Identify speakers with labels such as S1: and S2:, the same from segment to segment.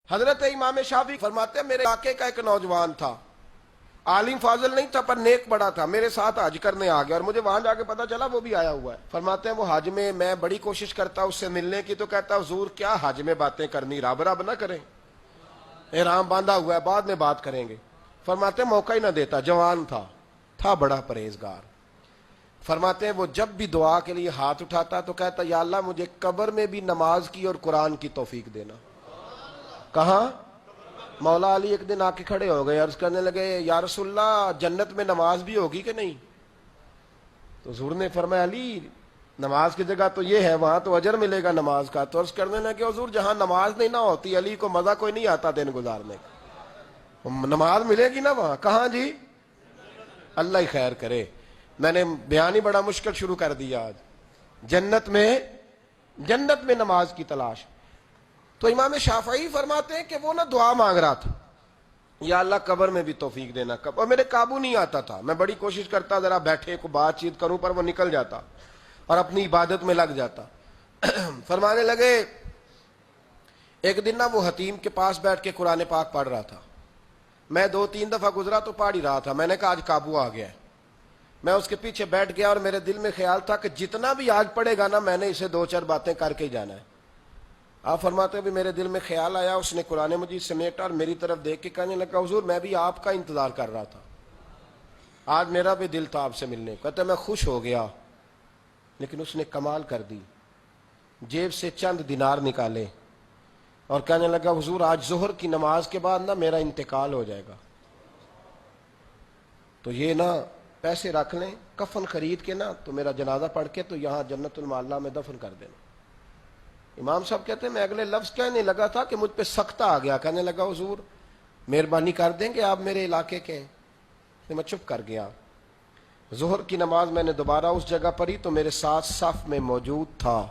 S1: حضرت امام شافعی فرماتے ہیں میرے علاقے کا ایک نوجوان تھا، عالم فاضل نہیں تھا پر نیک بڑا تھا، میرے ساتھ حج کرنے آ گیا اور مجھے وہاں جا کے پتا چلا وہ بھی آیا ہوا ہے۔ فرماتے ہیں وہ حج میں بڑی کوشش کرتا اس سے ملنے کی، تو کہتا حضور کیا حج میں باتیں کرنی، رب رب نہ کریں، احرام باندھا ہوا ہے بعد میں بات کریں گے۔ فرماتے ہیں موقع ہی نہ دیتا، جوان تھا بڑا پرہیزگار۔ فرماتے ہیں وہ جب بھی دعا کے لیے ہاتھ اٹھاتا تو کہتا یا اللہ مجھے قبر میں بھی نماز کی اور قرآن کی توفیق دینا۔ کہاں؟ مولا علی ایک دن آ کے کھڑے ہو گئے، عرض کرنے لگے یا رسول اللہ جنت میں نماز بھی ہوگی کہ نہیں؟ تو حضور نے فرمایا علی نماز کی جگہ تو یہ ہے، وہاں تو اجر ملے گا نماز کا۔ تو عرض کرنے لگے حضور جہاں نماز نہیں نہ ہوتی علی کو مزہ کوئی نہیں آتا دن گزارنے کا، نماز ملے گی نا وہاں۔ کہاں جی؟ اللہ ہی خیر کرے، میں نے بیان ہی بڑا مشکل شروع کر دیا آج۔ جنت میں نماز کی تلاش۔ تو امام شافعی فرماتے ہیں کہ وہ نہ دعا مانگ رہا تھا یا اللہ قبر میں بھی توفیق دینا، اور میرے قابو نہیں آتا تھا، میں بڑی کوشش کرتا ذرا بیٹھے کو بات چیت کروں پر وہ نکل جاتا اور اپنی عبادت میں لگ جاتا۔ فرمانے لگے ایک دن نہ وہ حتیم کے پاس بیٹھ کے قرآن پاک پڑھ رہا تھا، میں 2-3 دفعہ گزرا تو پڑھ ہی رہا تھا، میں نے کہا آج قابو آ گیا ہے۔ میں اس کے پیچھے بیٹھ گیا اور میرے دل میں خیال تھا کہ جتنا بھی آج پڑھے گا نا میں نے اسے 2-4 باتیں کر کے ہی جانا ہے۔ آپ فرماتے ہیں بھی میرے دل میں خیال آیا، اس نے قرآن مجید سمیٹا اور میری طرف دیکھ کے کہنے لگا حضور میں بھی آپ کا انتظار کر رہا تھا، آج میرا بھی دل تھا آپ سے ملنے۔ کہتے میں خوش ہو گیا، لیکن اس نے کمال کر دی، جیب سے چند دینار نکالے اور کہنے لگا حضور آج ظہر کی نماز کے بعد نا میرا انتقال ہو جائے گا، تو یہ نا پیسے رکھ لیں، کفن خرید کے نا تو میرا جنازہ پڑھ کے تو یہاں جنت المعلا میں دفن کر دینا۔ امام صاحب کہتے ہیں میں اگلے لفظ کہنے لگا تھا کہ مجھ پہ سختہ آ گیا، کہنے لگا حضور مہربانی کر دیں کہ آپ میرے علاقے کے ہیں۔ میں چپ کر گیا۔ ظہر کی نماز میں نے دوبارہ اس جگہ پڑھی تو میرے ساتھ صف میں موجود تھا،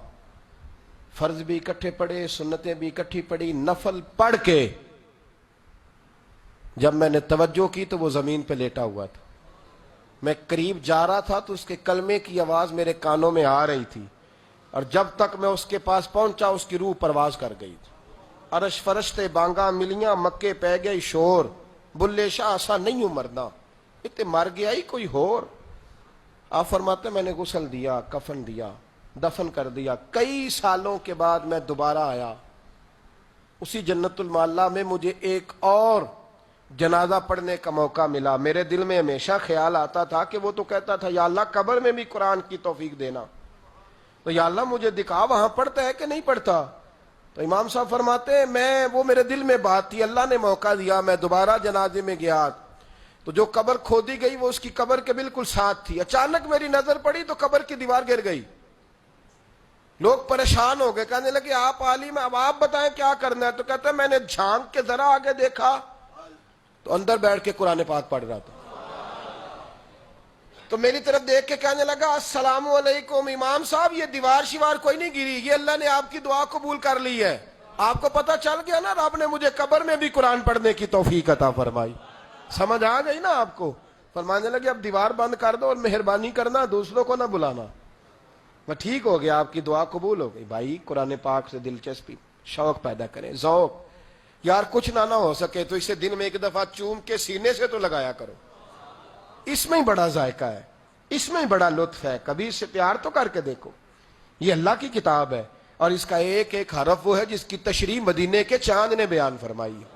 S1: فرض بھی اکٹھے پڑھے، سنتیں بھی اکٹھی پڑھی، نفل پڑھ کے جب میں نے توجہ کی تو وہ زمین پہ لیٹا ہوا تھا۔ میں قریب جا رہا تھا تو اس کے کلمے کی آواز میرے کانوں میں آ رہی تھی، اور جب تک میں اس کے پاس پہنچا اس کی روح پرواز کر گئی تھی۔ عرش فرشتے بانگا ملیاں مکے پہ گئی شور، بلے شاہ ایسا نہیں ہوں مرنا، اتنے مر گیا ہی کوئی ہور۔ آپ فرماتے میں نے غسل دیا، کفن دیا، دفن کر دیا۔ کئی سالوں کے بعد میں دوبارہ آیا، اسی جنت المعلا میں مجھے ایک اور جنازہ پڑھنے کا موقع ملا۔ میرے دل میں ہمیشہ خیال آتا تھا کہ وہ تو کہتا تھا یا اللہ قبر میں بھی قرآن کی توفیق دینا، تو یا اللہ مجھے دکھا وہاں پڑھتا ہے کہ نہیں پڑھتا۔ تو امام صاحب فرماتے ہیں وہ میرے دل میں بات تھی، اللہ نے موقع دیا، میں دوبارہ جنازے میں گیا تو جو قبر کھودی گئی وہ اس کی قبر کے بالکل ساتھ تھی۔ اچانک میری نظر پڑی تو قبر کی دیوار گر گئی، لوگ پریشان ہو گئے، کہنے لگے آپ عالم اب آپ بتائیں کیا کرنا ہے؟ تو کہتا ہے میں نے جھانک کے ذرا آگے دیکھا تو اندر بیٹھ کے قرآن پاک پڑھ رہا تھا۔ تو میری طرف دیکھ کے کہنے لگا السلام علیکم امام صاحب، یہ دیوار شیوار کوئی نہیں گری، یہ اللہ نے آپ کی دعا قبول کر لی ہے۔ آپ کو پتہ چل گیا نا رب نے مجھے قبر میں بھی قرآن پڑھنے کی توفیق عطا فرمائی، سمجھ آ گئی نا آپ کو؟ فرمانے لگے اب دیوار بند کر دو اور مہربانی کرنا دوسروں کو نہ بلانا۔ میں ٹھیک ہو گیا، آپ کی دعا قبول ہو گئی۔ بھائی قرآن پاک سے دلچسپی شوق پیدا کریں، ذوق۔ یار کچھ نہ ہو سکے تو اسے دن میں ایک دفعہ چوم کے سینے سے تو لگایا کرو، اس میں ہی بڑا ذائقہ ہے، اس میں ہی بڑا لطف ہے، کبھی اس سے پیار تو کر کے دیکھو۔ یہ اللہ کی کتاب ہے اور اس کا ایک ایک حرف وہ ہے جس کی تشریح مدینے کے چاند نے بیان فرمائی ہے۔